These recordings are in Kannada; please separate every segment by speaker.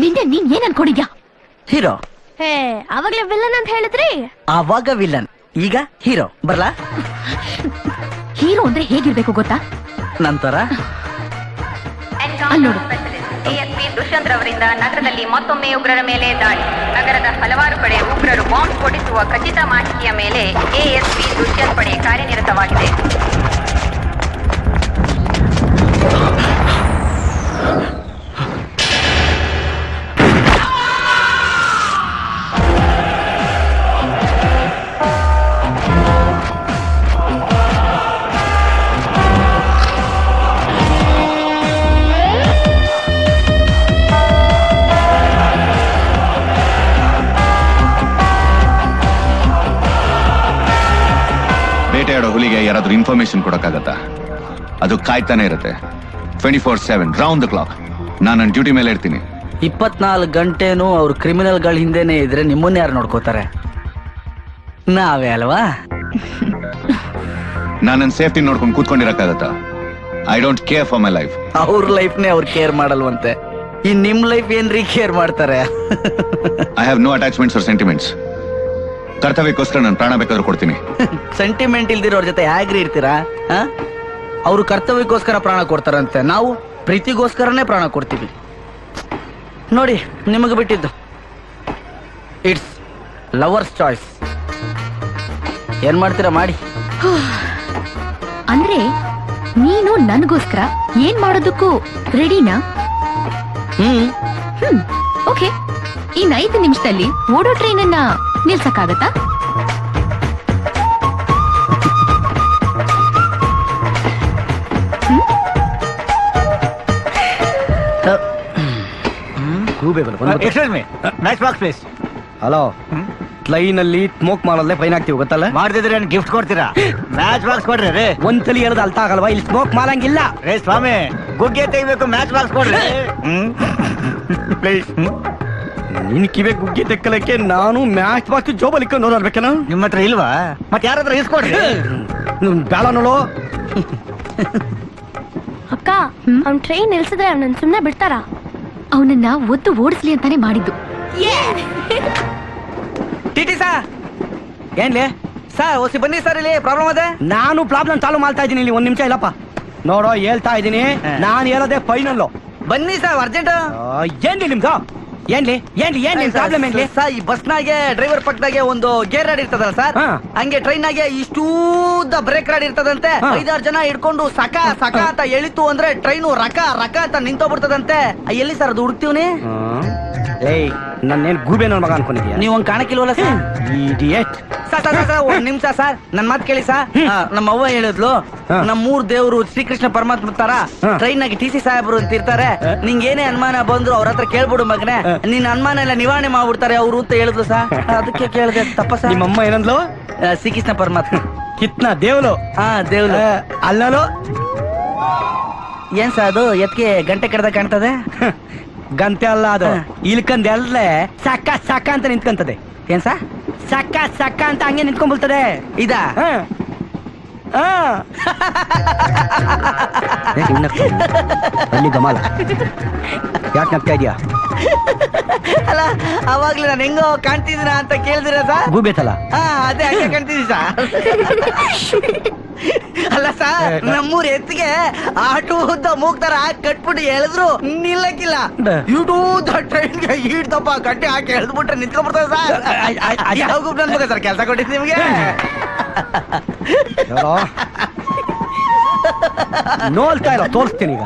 Speaker 1: ನಿನ್ನೆ ನೀನ್ ಏನ್ ಅನ್ಕೊಂಡಿದ್ಯಾ?
Speaker 2: ಹೀರೋ.
Speaker 1: ಹೇ, ಅವಾಗ್ಲೇ ವಿಲನ್ ಅಂತ ಹೇಳಿದ್ರಿ.
Speaker 2: ಆವಾಗ ವಿಲನ್, ಈಗ ಹೀರೋ. ಬರ್ಲಾ?
Speaker 1: ಹೀರೋ ಅಂದ್ರೆ ಹೇಗಿರ್ಬೇಕು ಗೊತ್ತಾ?
Speaker 2: ನಂತರ
Speaker 3: ಡಿಎಸ್ಪಿ ದುಷ್ಯಂತ್ ರವರಿಂದ ನಗರದಲ್ಲಿ ಮತ್ತೊಮ್ಮೆ ಉಗ್ರರ ಮೇಲೆ ದಾಳಿ. ನಗರದ ಹಲವಾರು ಕಡೆ ಉಗ್ರರು ಬಾಂಬ್ ಸ್ಫೋಟಿಸುವ ಖಚಿತ ಮಾಹಿತಿಯ ಮೇಲೆ ಎಎಸ್ಪಿ ದುಷ್ಯಂತ್ ಪಡೆ ಕಾರ್ಯನಿರತವಾಗಿದೆ.
Speaker 4: ಬೇಟೆಯಾಡೋ ಹುಲಿಗೆ ಯಾರಾದ್ರೂ ಇನ್ಫಾರ್ಮೇಶನ್ ಕೊಡಕ್ಕಾಗತ್ತಾ? ಅದು ಕಾಯ್ತಾನೆ ಇರುತ್ತೆ 24/7 ರೌಂಡ್ ದ ಕ್ಲಾಕ್. ನಾನು ನನ್ನ ಡ್ಯೂಟಿ ಮೇಲೆ ಇರ್ತೀನಿ.
Speaker 2: 24 ಗಂಟೆನೂ ಅವ್ರು ಕ್ರಿಮಿನಲ್ಗಳ ಹಿಂದೆನೆ ಇದ್ರೆ ನಿಮ್ಮನ್ನ ಯಾರು ನೋಡ್ಕೋತಾರೆ? ನಾವೇ ಅಲ್ವಾ?
Speaker 4: ನಾನು ನನ್ನ ಸೇಫ್ಟಿ ನೋಡ್ಕೊಂಡು ಕೂತ್ಕೊಂಡಿರಕ್ಕಾಗತ್ತಾ? I don't care for my life.
Speaker 2: ಅವ್ರ ಲೈಫ್ನೇ ಅವ್ರು ಕೇರ್ ಮಾಡಲ್ವಂತೆ. ಈ ನಿಮ್ ಲೈಫ್ ಏನ್ರಿ ಕೇರ್ ಮಾಡ್ತಾರೆ?
Speaker 4: I have no attachments or sentiments. ಕರ್ತವ್ಯಕ್ಕೋಸ್ಕರ ನಾನು ಪ್ರಾಣ ಬೇಕಾದ್ರೂ ಕೊಡ್ತೀನಿ.
Speaker 2: ಸೆಂಟಿಮೆಂಟ್ ಇಲ್ದಿರೋರ್ ಜೊತೆ ಹೇಗ್ರಿ ಇರ್ತೀರಾ? ಅವರು ಕರ್ತವ್ಯಕ್ಕೋಸ್ಕರ ಪ್ರಾಣ ಕೊಡ್ತಾರಂತೆ, ನಾವು ಪ್ರೀತಿಗೋಸ್ಕರನೇ ಪ್ರಾಣ ಕೊಡ್ತೀವಿ. ನೋಡಿ, ನಿಮಗೆ ಬಿಟ್ಟಿದ್ದು. It's lovers choice. ಏನ್ ಮಾಡ್ತೀರಾ ಮಾಡಿ.
Speaker 1: ಅಂದ್ರೆ ನೀನು ನನ್ಗೋಸ್ಕರ ಏನ್ ಮಾಡೋದಕ್ಕೂ ರೆಡಿನಾ? ಓಕೆ. ಇನ್ 5 ನಿಮಿಷದಲ್ಲಿ ಓಡೋ ಟ್ರೈನ್ ಅನ್ನ ನಿಲ್ಸಕ್ಕಾಗತ್ತಾ?
Speaker 5: ಹಲೋ, ಲೈನ್ ಅಲ್ಲಿ ಸ್ಮೋಕ್ ಮಾಡಲ್ದೆ ಫೈನ್ ಹಾಕ್ತಿವಿ, ಗೊತ್ತಲ್ಲ?
Speaker 6: ಮಾಡ್ತಿದ್ರೆ ಗಿಫ್ಟ್ ಕೊಡ್ತೀರಾ? ಮ್ಯಾಚ್ ಬಾಕ್ಸ್ ಕೊಡ್ರಿ ರೇ.
Speaker 5: ಒಂದ್ಸಲಿ ಹೇಳೋದು ಅರ್ಥ ಆಗಲ್ವಾ? ಇಲ್ಲಿ ಸ್ಮೋಕ್ ಮಾಡಂಗಿಲ್ಲ
Speaker 6: ರೇ ಸ್ವಾಮಿ, ಗುಗ್ಗೆ ತೆಗಿಬೇಕು, ಮ್ಯಾಚ್ ಬಾಕ್ಸ್ ಕೊಡ್ರಿ ಪ್ಲೀಸ್.
Speaker 5: ನಿನ್ ಕಿವೆ ಗುಗ್ಗೆ ತೆಕ್ಕಲಕ್ಕೆ ನಾನು ಮ್ಯಾಚ್ ಬಾಕ್ಸ್ ಜೋಬಲ್ಲಿ ಇಟ್ಕೊಂಡು ನೋಡ್ಬೇಕೇನ?
Speaker 6: ನಿಮ್ಮ ಹತ್ರ ಇಲ್ವಾ? ಮತ್ತೆ ಯಾರಾದ್ರೂ ಇಸ್ಕೊಡ್ರಿ.
Speaker 5: ಬೇಡ ನೋಡು.
Speaker 1: ಅಕ್ಕ, ಅವ್ನ್ ಟ್ರೈನ್ ನಿಲ್ಸಿದ್ರೆ ಅವನನ್ನ ಸುಮ್ನೆ ಬಿಡ್ತಾರ? ಅವನನ್ನ ಒದ್ದು ಓಡಿಸ್ಲಿ ಅಂತಾನೆ ಮಾಡಿದ್ದು.
Speaker 2: ಟಿಟಿ ಸರ್, ಏನ್ಲಿ ಸರ್? ಓಸಿ ಬನ್ನಿ ಸರ್, ಇಲ್ಲಿ ಪ್ರಾಬ್ಲಮ್ ಅದೇ.
Speaker 5: ನಾನು ಪ್ರಾಬ್ಲಮ್ ಚಾಲು ಮಾಡ್ತಾ ಇದ್ದೀನಿ ಇಲ್ಲಿ. 1 ನಿಮಿಷ ಇಲ್ಲಪ್ಪ. ನೋಡೋ, ಹೇಳ್ತಾ ಇದ್ದೀನಿ, ನಾನು ಹೇಳೋದೇ ಫೈನಲ್.
Speaker 2: ಬನ್ನಿ ಸರ್, ಅರ್ಜೆಂಟ್.
Speaker 5: ಏನ್ಲಿ ನಿಮ್ದು? ಏನ್ಲಿ ಏನ್ಲಿ ಏನ್ಲಿ ಪ್ರಾಬ್ಲಮ್ ಏನ್ಲಿ?
Speaker 2: ಸರ್, ಈ ಬಸ್ನಾಗೆ ಡ್ರೈವರ್ ಪಕ್ಕದಾಗೆ ಒಂದು ಗೇರ್ ರಾಡ್ ಇರ್ತದಲ್ಲ ಸರ್, ಹಂಗೆ ಟ್ರೈನ್ ನಾಗೆ ಇಷ್ಟೂದ ಬ್ರೇಕ್ ರಾಡ್ ಇರ್ತದಂತೆ. 5-6 ಜನ ಹಿಡ್ಕೊಂಡು ಸಕ ಸಕ ಅಂತ ಎಳಿತು ಅಂದ್ರೆ ಟ್ರೈನು ರಕ ರಕ ಅಂತ ನಿಂತೋಗ್ಬಿಡ್ತದಂತೆ. ಎಲ್ಲಿ ಸರ್ ಅದು ಹುಡುಕ್ತೀವ್ನಿ?
Speaker 5: ಏಯ್, ನನ್ನೇನ್ ಗೂಬೆ ನನ್ನ ಮಗ ಅನ್ಕೊಂಡಿದ್ಯಾ?
Speaker 2: ನೀವ್ ಒಂದ್ ಕಾಣಕ್ಕಿಲ್ವಲ್ಲ ಸರ್?
Speaker 5: ಇಡಿಯಟ್.
Speaker 2: ಸರ್ 1 ನಿಮಿಷ ಸರ್, ನನ್ ಮಾತ್ ಕೇಳಿ ಸರ್. ನಮ್ಮ ಅವ್ವ ಹೇಳಿದ್ಲು, ನಮ್ಮೂರ್ ದೇವ್ರು ಶ್ರೀಕೃಷ್ಣ ಪರಮಾತ್ಮ ತರ ಟ್ರೈನ್ ನಾಗೆ TC ಸಾಹೇಬ್ರು ಅಂತ ಇರ್ತಾರೆ, ನಿಂಗೆ ಏನೇ ಅನುಮಾನ ಬಂದ್ರು ಅವ್ರ ಹತ್ರ ಕೇಳ್ಬಿಡು ಮಗನೆ, ನಿನ್ ಅನುಮಾನ ಎಲ್ಲ ನಿವಾರಣೆ ಮಾಡ್ಬಿಡ್ತಾರೆ ಅವ್ರು ಅಂತ ಹೇಳಿದ್ರು ಸರ್. ಅದಕ್ಕೆ ಕೇಳಿದೆ. ತಪ್ಪ ಸರ್?
Speaker 5: ನಿಮ್ಮಮ್ಮ ಏನಂದ್ಲು?
Speaker 2: ಶ್ರೀಕೃಷ್ಣ ಪರಮಾತ್ಮ.
Speaker 5: ಕಿತ್ನ ದೇವ್ಲು?
Speaker 2: ದೇವ್ಲು
Speaker 5: ಅಲ್ಲೋ.
Speaker 2: ಏನ್ ಸರ್ ಅದು ಎತ್ಗೆ ಗಂಟೆ ಕಡ್ದ ಕಾಣ್ತದೆ?
Speaker 5: ಗಂಟೆ ಅಲ್ಲ ಅದು, ಇಲ್ಕಂದ್ ಎಲ್ಲೇ ಸಕ್ಕ ಸಕ್ಕ ಅಂತ ನಿಂತ್ಕಂತದೆ.
Speaker 2: ಏನ್ ಸರ್?
Speaker 5: ಸಕ್ಕ ಸಕ್ಕ ಅಂತ ಹಂಗೆ ನಿಂತ್ಕೊಂಡ್ಬಿಡ್ತದೆ.
Speaker 2: ಇದಾ?
Speaker 5: ಅಲ್ಲಿ ಗಮಾಲ ಯಾಕೆ ನಗ್ತಾ ಇದೀಯಾ?
Speaker 2: ಅಲ್ಲ, ಅವಾಗ್ಲೇ ನಾನು ಹೆಂಗೋ ಕಾಣ್ತಿದ್ದೀನ ಅಂತ ಕೇಳಿದಿರ ಸರ್?
Speaker 5: ಗೂಬೇತಲ್ಲ?
Speaker 2: ಅದೇ ಹಂಗೆ ಕಾಣ್ತಿದ್ದೀವಿ ಸರ್. ಅಲ್ಲ ಸರ್, ನಮ್ಮೂರ್ ಎತ್ತಿಗೆ ಆಟೋ ಉದ್ದ ಮೂಗ್ತಾರ ಕಟ್ಬಿಟ್ಟು ಎಳೆದ್ರು ನಿಲ್ಲಕ್ಕಿಲ್ಲ. ಇಡೂದ ಟ್ರೈನ್ಗೆ ಈಡ್ದಪ್ಪ ಗಡ್ಡೆ ಹಾಕಿ ಎಳೆದ್ಬಿಟ್ರೆ ನಿಂತ್ಕೊಂಡ್ಬಿಡ್ತಾರೆ ಸರ್. ಯಾವ ನನ್ ಮಗ ಸರ್ ಕೆಲಸ ಕೊಟ್ಟಿದ್ದು ನಿಮ್ಗೆ?
Speaker 5: ನೋಡ್ತಾ ಇಲ್ಲ, ತೋರಿಸ್ತೀನಿ ಈಗ.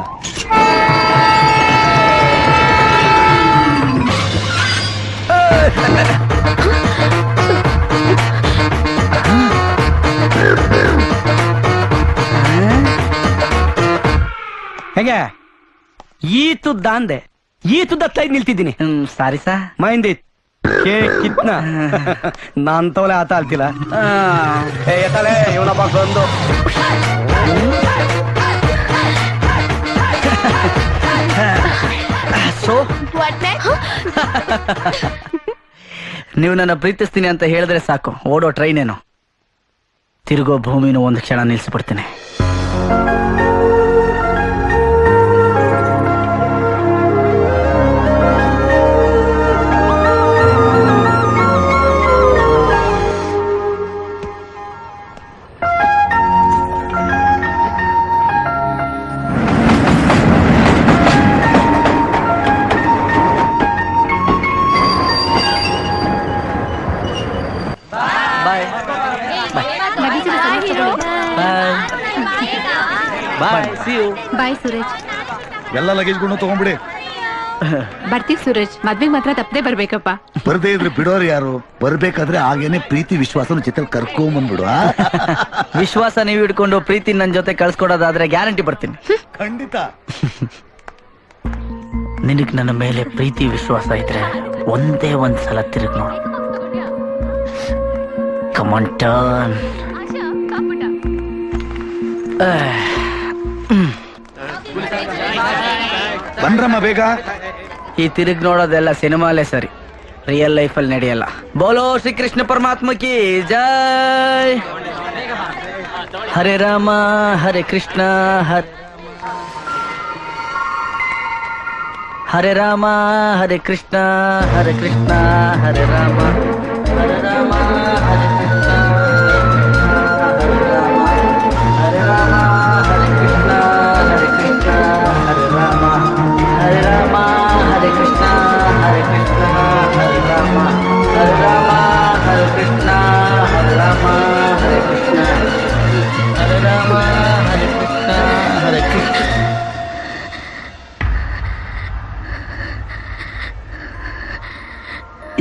Speaker 5: ಹೇಗೆ ಈ ತುದ್ದ ಅಂದೆ, ಈ ತುದ್ದ ತೈದ್ ನಿಲ್ತಿದ್ದೀನಿ.
Speaker 2: ಸಾರಿ ಸಾ
Speaker 5: ಮೈಂದಿ ಕಿತ್ನ ನಾನ್ ತೋಲೆ ಆತ ಅಲ್ತಿಲ್ಲ. ಎತ್ತಲೆ ಇವನಪ್ಪ ಬಂದು
Speaker 2: ನೀವು ನನ್ನ ಪ್ರೀತಿಸ್ತೀನಿ ಅಂತ ಹೇಳಿದ್ರೆ ಸಾಕು, ಓಡೋ ಟ್ರೈನ್ ಏನು ತಿರುಗೋ ಭೂಮಿನೂ ಒಂದು ಕ್ಷಣ ನಿಲ್ಲಿಸ್ಬಿಡ್ತೀನಿ.
Speaker 1: ಬಾಯ್ ಸುರೇಶ್.
Speaker 7: ಎಲ್ಲ ಲಗೇಜ್ಗಳನ್ನು ತಗೊಂಡ್ಬಿಡಿ.
Speaker 8: ಬರ್ತೀವಿ ಸುರೇಶ್, ಮದ್ವೆಗ್ ಮಾತ್ರ ತಪ್ಪದೆ ಬರ್ಬೇಕಪ್ಪ.
Speaker 7: ಬರ್ದೇ ಇದ್ರೆ ಬಿಡೋರು ಯಾರು? ಬರ್ಬೇಕಾದ್ರೆ ಆಗೇನೆ ಪ್ರೀತಿ ವಿಶ್ವಾಸನ ಜೊತೆ ಕರ್ಕೊಂಬಂದ್ಬಿಡು.
Speaker 2: ವಿಶ್ವಾಸ ನೀವು ಹಿಡ್ಕೊಂಡು ಪ್ರೀತಿ ನನ್ ಜೊತೆ ಕಳ್ಸ್ಕೊಡೋದಾದ್ರೆ ಗ್ಯಾರಂಟಿ ಬರ್ತೀನಿ.
Speaker 7: ಖಂಡಿತ.
Speaker 2: ನಿನಗ್ ನನ್ನ ಮೇಲೆ ಪ್ರೀತಿ ವಿಶ್ವಾಸ ಇದ್ರೆ ಒಂದೇ ಒಂದ್ಸಲ ತಿರುಗ್ ನೋಡು. ಕಮಾನ್ ಟರ್ನ್.
Speaker 7: ಬಂದ್ರಮ್ಮ ಬೇಗ.
Speaker 2: ಈ ತಿರುಗ್ ನೋಡೋದೆಲ್ಲ ಸಿನಿಮಾಲೇ ಸರಿ, ರಿಯಲ್ ಲೈಫ್ ಅಲ್ಲಿ ನಡೆಯಲ್ಲ. ಬೋಲೋ ಶ್ರೀಕೃಷ್ಣ ಪರಮಾತ್ಮ ಕಿ ಜೈ. ಹರೇ ರಾಮ ಹರೇ ಕೃಷ್ಣ ಹರೇ ರಾಮ ಹರೇ ಕೃಷ್ಣ ಹರೇ ಕೃಷ್ಣ ಹರೇ ರಾಮ ಹರೇ ರಾಮ ಹರೇ ಕೃಷ್ಣ ಹರೇ ರಾಮ ಹರೇ ಕೃಷ್ಣ ಹರೇ ಕೃಷ್ಣ ಹರೇ ರಾಮ ಹರೇ ರಾಮ ಹರೇ ಕೃಷ್ಣ ಹರೇ ಕೃಷ್ಣ ಹರೇ ರಾಮ ಹರೇ ರಾಮ ಹರೇ ಕೃಷ್ಣ ಹರೇ ರಾಮ ಹರೇ ಕೃಷ್ಣ ಹರೇ ರಾಮ ಹರೇ ಕೃಷ್ಣ ಹರೇ ಕೃಷ್ಣ.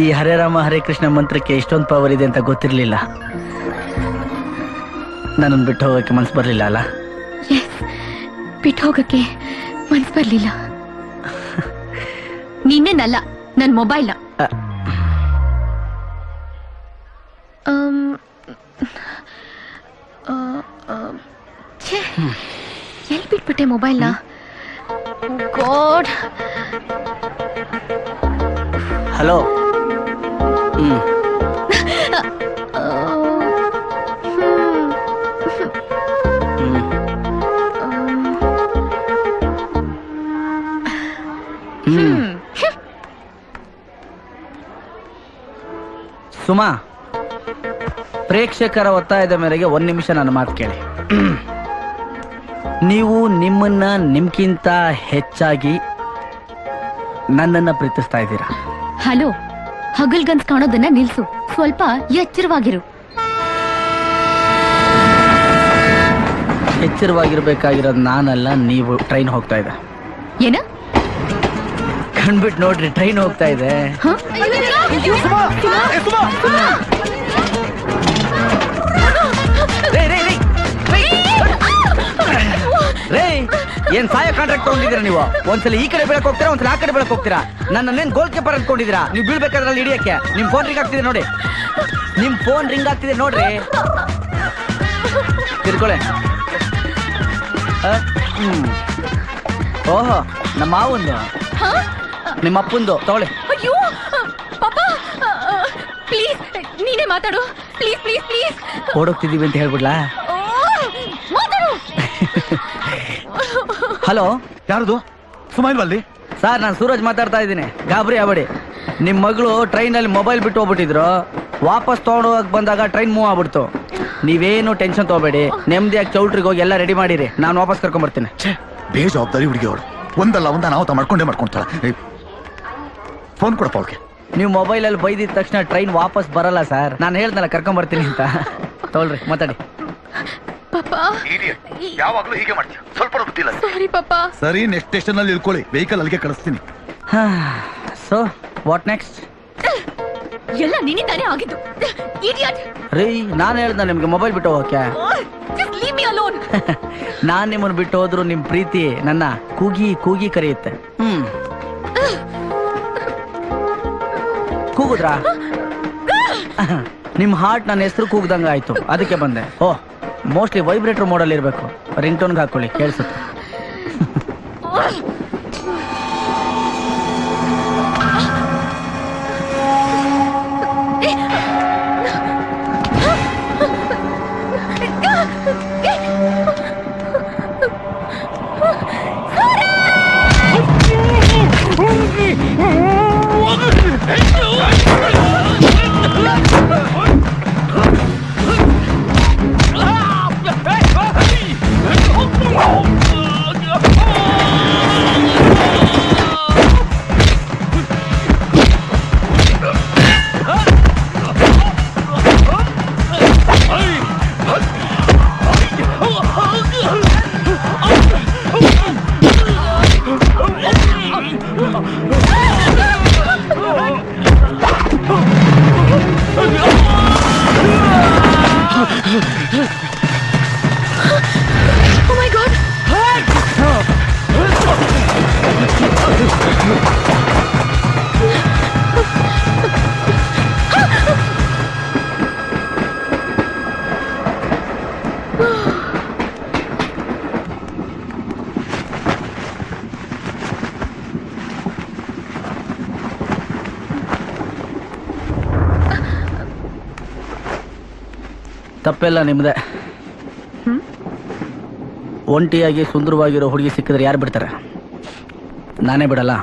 Speaker 2: ಈ ಹರೇ ರಾಮ ಹರೇ ಕೃಷ್ಣ ಮಂತ್ರಕ್ಕೆ ಇಷ್ಟೊಂದು ಪವರ್ ಇದೆ ಅಂತ ಗೊತ್ತಿರ್ಲಿಲ್ಲ. ನನ್ನನ್ನು ಬಿಟ್ಟು ಹೋಗಕ್ಕೆ ಮನ್ಸು ಬರ್ಲಿಲ್ಲ ಅಲ್ಲ?
Speaker 1: ಬಿಟ್ಟು ಹೋಗಕ್ಕೆ ಮನ್ಸು ಬರ್ಲಿಲ್ಲ. ನಿನ್ನೆನಲ್ಲ, ನನ್ ಮೊಬೈಲ್. ಎಲ್ಲಿ ಬಿಟ್ಬಿಟ್ಟೆ ಮೊಬೈಲ್ನ? ಗಾಡ್.
Speaker 2: ಹಲೋ. ಸುಮಾ, ಪ್ರೇಕ್ಷಕರ ಒತ್ತಾಯದ ಮೇರೆಗೆ 1 ನಿಮಿಷ ನನ್ನ ಮಾತು ಕೇಳಿ. ನೀವು ನಿಮ್ಮನ್ನ ನಿಮ್ಗಿಂತ ಹೆಚ್ಚಾಗಿ ನನ್ನನ್ನ ಪ್ರೀತಿಸ್ತಾ ಇದ್ದೀರಾ.
Speaker 1: ಹಲೋ, ಹಗಲ್ಗನ್ಸ್ ಕಾಣೋದನ್ನ ನಿಲ್ಸು, ಸ್ವಲ್ಪ ಎಚ್ಚರವಾಗಿರು.
Speaker 2: ಎಚ್ಚರವಾಗಿರ್ಬೇಕಾಗಿರೋದು ನಾನಲ್ಲ, ನೀವು. ಟ್ರೈನ್ ಹೋಗ್ತಾ ಇದೆ.
Speaker 1: ಏನ?
Speaker 2: ಕಣ್ಬಿಟ್ಟು ನೋಡ್ರಿ, ಟ್ರೈನ್ ಹೋಗ್ತಾ ಇದೆ. ರೇ, ಏನ್ ಸಾಯ ಕಾಂಟ್ರಾಕ್ಟ್ ತಗೊಂಡಿದ್ದೀರಾ ನೀವು? ಒಂದ್ಸಲ ಈ ಕಡೆ ಬೆಳಕ್ ಹೋಗ್ತೀರಾ, ಒಂದ್ಸಲ ಆ ಕಡೆ ಬೆಳಕ್ ಹೋಗ್ತೀರಾ. ನನ್ನೇನ್ ಗೋಲ್ ಕೀಪರ್ ಅನ್ಕೊಂಡಿದ್ದೀರಾ? ನೀವು ಬೀಳ್ಬೇಕಾದ್ರಲ್ಲಿ ಹಿಡಿಯಕ್ಕೆ. ನಿಮ್ ಫೋನ್ ರಿಂಗ್ ಆಗ್ತಿದೆ ನೋಡಿ, ನಿಮ್ ಫೋನ್ ರಿಂಗ್ ಆಗ್ತಿದೆ ನೋಡ್ರಿ. ತಿರ್ಕೊಳ್ಳೆ. ಓಹೋ, ನಮ್ಮ ಮಾವಂದು, ನಿಮ್ಮ ಅಪ್ಪಂದು ತಗೊಳ್ಳಿ.
Speaker 1: ಅಯ್ಯೋ ಪಾಪ, ಪ್ಲೀಸ್ ನೀನೇ ಮಾತಾಡು, ಪ್ಲೀಸ್ ಪ್ಲೀಸ್ ಪ್ಲೀಸ್.
Speaker 2: ಓಡೋಗ್ತಿದೀವಿ ಅಂತ ಹೇಳ್ಬಿಡ್ಲಾ?
Speaker 1: ಮಾತಾಡು.
Speaker 2: ಹಲೋ,
Speaker 7: ಯಾರದು? ಸುಮಾ ಅಲ್ಲಿ?
Speaker 2: ಸರ್, ನಾನು ಸೂರಜ್ ಮಾತಾಡ್ತಾ ಇದ್ದೀನಿ. ಗಾಬರಿ ಆಗ್ಬೇಡಿ. ನಿಮ್ ಮಗಳು ಟ್ರೈನಲ್ಲಿ ಮೊಬೈಲ್ ಬಿಟ್ಟು ಹೋಗ್ಬಿಟ್ಟಿದ್ರು. ವಾಪಸ್ ತಗೊಂಡು ಹೋಗಕ್ ಬಂದಾಗ ಟ್ರೈನ್ ಮೂವ್ ಆಗ್ಬಿಡ್ತು. ನೀವೇನು ಟೆನ್ಷನ್ ತಗೋಬೇಡಿ, ನೆಮ್ಮದಿಯಾಗಿ ಚೌಲ್ಟ್ರಿಗೆ ಹೋಗಿ ಎಲ್ಲ ರೆಡಿ ಮಾಡಿರಿ. ನಾನು ವಾಪಸ್ ಕರ್ಕೊಂಡ್ ಬರ್ತೀನಿ.
Speaker 7: ಬೇಜವಾಬ್ದಾರಿ ಹುಡುಗಿ ಅವಳು. ಒಂದಲ್ಲ ಒಂದ ನಾವು ಮಾಡ್ಕೊಂತಾಳೆ. ಫೋನ್ ಕೊಡಪ್ಪ ಅವ್ರಿಗೆ.
Speaker 2: ನೀವು ಮೊಬೈಲಲ್ಲಿ ಬೈದಿದ ತಕ್ಷಣ ಟ್ರೈನ್ ವಾಪಸ್ ಬರಲ್ಲ ಸರ್. ನಾನು ಹೇಳ್ದಲ್ಲ ಕರ್ಕೊಂಡ್ ಬರ್ತೀನಿ ಅಂತ. ತೊಗೊಳ್ರಿ, ಮಾತಾಡಿ.
Speaker 7: ಯಾವಾಗ್ಲೂ ಹೀಗೆ ಮಾಡ್ತೀಯ, ಸ್ವಲ್ಪ ಗೊತ್ತಿಲ್ಲ.
Speaker 1: ಸಾರಿ ಪಾಪ.
Speaker 7: ಸರಿ, ನೆಕ್ಸ್ಟ್ ಸ್ಟೇಷನ್ ಅಲ್ಲಿ ಇಳ್ಕೊಳ್ಳಿ, ವೆಹಿಕಲ್ ಅಲ್ಲಿಗೆ ಕಳಿಸ್ತೀನಿ.
Speaker 2: So what next?
Speaker 1: ಎಲ್ಲ ನಿನ್ನಿಂದಾನೇ ಆಗಿದ್ದು. ಇಡಿಯಟ್.
Speaker 2: ರೀ, ನಾನು ಹೇಳ್ದ ನಿಮ್ಗೆ ಮೊಬೈಲ್ ಬಿಟ್ಟು ಹೋಗಕ್ಕೆ.
Speaker 1: Just leave me alone.
Speaker 2: ನಾನ್ ನಿಮ್ಮನ್ನ ಬಿಟ್ಟು ಹೋದ್ರು ನಿಮ್ ಪ್ರೀತಿ ನನ್ನ ಕೂಗಿ ಕೂಗಿ ಕರೆಯುತ್ತೆ. ಕೂಗುದ್ರಾ? ನಿಮ್ ಹಾರ್ಟ್ ನನ್ನ ಹೆಸರು ಕೂಗ್ದಂಗ ಆಯ್ತು, ಅದಕ್ಕೆ ಬಂದೆ. ಓ, ಮೋಸ್ಟ್ಲಿ ವೈಬ್ರೇಟರ್ ಮೋಡಲ್ ಇರ್ಬೇಕು. ರಿಂಗ್ ಟೋನ್ಗೆ ಹಾಕೊಳ್ಳಿ, ಕೇಳಿಸುತ್ತೆ.
Speaker 1: Oh my God!
Speaker 2: ತಪ್ಪೆಲ್ಲ ನಿಮ್ದೆ. ಒಂಟಿಯಾಗಿ ಸುಂದರವಾಗಿರೋ ಹುಡುಗಿ ಸಿಕ್ಕಿದ್ರೆ ಯಾರು ಬಿಡ್ತಾರೆ? ನಾನೇ ಬಿಡಲ್ಲ.